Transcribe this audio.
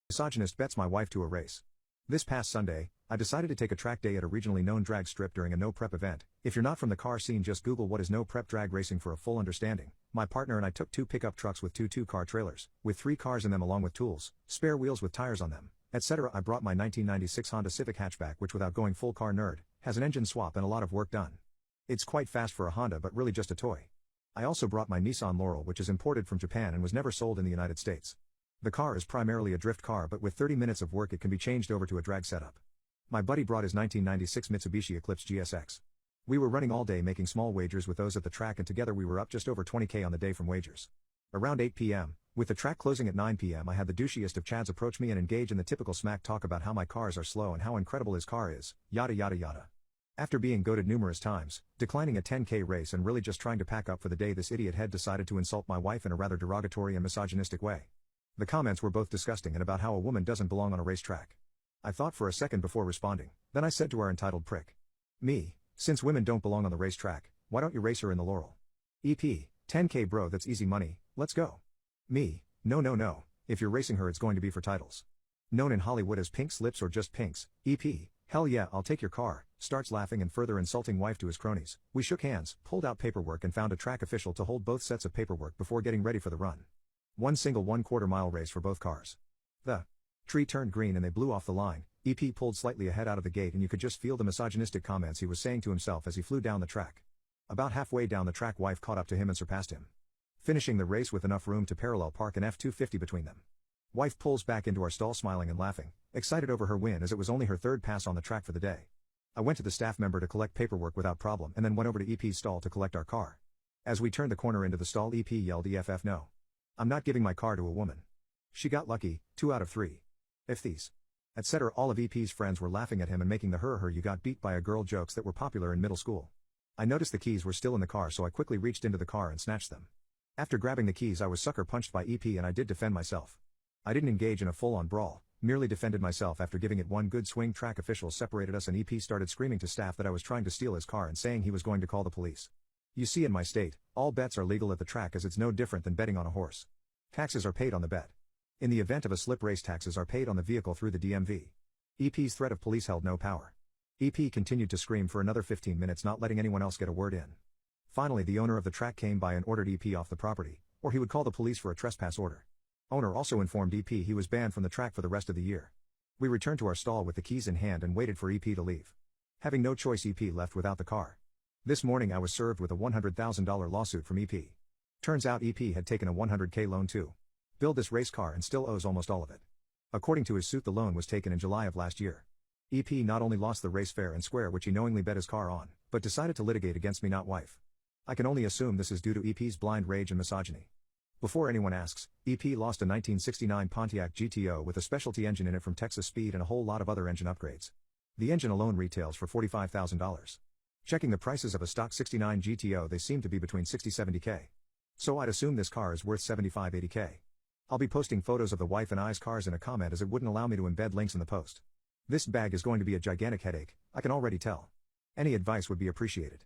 Misogynist bets my wife to a race. This past Sunday, I decided to take a track day at a regionally known drag strip during a no-prep event. If you're not from the car scene, just Google what is no-prep drag racing for a full understanding. My partner and I took 2 pickup trucks with 2 two-car trailers, with 3 cars in them along with tools, spare wheels with tires on them, etc. I brought my 1996 Honda Civic hatchback, which, without going full car nerd, has an engine swap and a lot of work done. It's quite fast for a Honda, but really just a toy. I also brought my Nissan Laurel, which is imported from Japan and was never sold in the United States. The car is primarily a drift car, but with 30 minutes of work it can be changed over to a drag setup. My buddy brought his 1996 Mitsubishi Eclipse GSX. We were running all day making small wagers with those at the track, and together we were up just over 20k on the day from wagers. Around 8 p.m., with the track closing at 9 p.m., I had the douchiest of Chads approach me and engage in the typical smack talk about how my cars are slow and how incredible his car is, yada yada yada. After being goaded numerous times, declining a 10k race and really just trying to pack up for the day, this idiot head decided to insult my wife in a rather derogatory and misogynistic way. The comments were both disgusting and about how a woman doesn't belong on a racetrack. I thought for a second before responding, then I said to our entitled prick. Me, since women don't belong on the racetrack, why don't you race her in the Laurel? EP, 10k bro, that's easy money, let's go. Me, no, if you're racing her it's going to be for titles. Known in Hollywood as Pink Slips or just Pinks, EP, hell yeah, I'll take your car, starts laughing and further insulting wife to his cronies. We shook hands, pulled out paperwork and found a track official to hold both sets of paperwork before getting ready for the run. One single 1/4 mile race for both cars. The tree turned green and they blew off the line. EP pulled slightly ahead out of the gate and you could just feel the misogynistic comments he was saying to himself as he flew down the track. About halfway down the track, wife caught up to him and surpassed him, finishing the race with enough room to parallel park an F-250 between them. Wife pulls back into our stall smiling and laughing, excited over her win as it was only her 3rd pass on the track for the day. I went to the staff member to collect paperwork without problem and then went over to EP's stall to collect our car. As we turned the corner into the stall, EP yelled, EFF no. I'm not giving my car to a woman. She got lucky, 2 out of 3. If these, etc. All of EP's friends were laughing at him and making the her you got beat by a girl jokes that were popular in middle school. I noticed the keys were still in the car, so I quickly reached into the car and snatched them. After grabbing the keys, I was sucker punched by EP and I did defend myself. I didn't engage in a full-on brawl, merely defended myself after giving it one good swing. Track officials separated us and EP started screaming to staff that I was trying to steal his car and saying he was going to call the police. You see, in my state, all bets are legal at the track, as it's no different than betting on a horse. Taxes are paid on the bet. In the event of a slip race, taxes are paid on the vehicle through the DMV. EP's threat of police held no power. EP continued to scream for another 15 minutes, not letting anyone else get a word in. Finally, the owner of the track came by and ordered EP off the property, or he would call the police for a trespass order. Owner also informed EP he was banned from the track for the rest of the year. We returned to our stall with the keys in hand and waited for EP to leave. Having no choice, EP left without the car. This morning I was served with a $100,000 lawsuit from EP. Turns out EP had taken a $100k loan to build this race car and still owes almost all of it. According to his suit, the loan was taken in July of last year. EP not only lost the race fair and square, which he knowingly bet his car on, but decided to litigate against me, not wife. I can only assume this is due to EP's blind rage and misogyny. Before anyone asks, EP lost a 1969 Pontiac GTO with a specialty engine in it from Texas Speed and a whole lot of other engine upgrades. The engine alone retails for $45,000. Checking the prices of a stock 69 GTO, they seem to be between 60-70k. So I'd assume this car is worth 75-80k. I'll be posting photos of the wife and I's cars in a comment, as it wouldn't allow me to embed links in the post. This bag is going to be a gigantic headache, I can already tell. Any advice would be appreciated.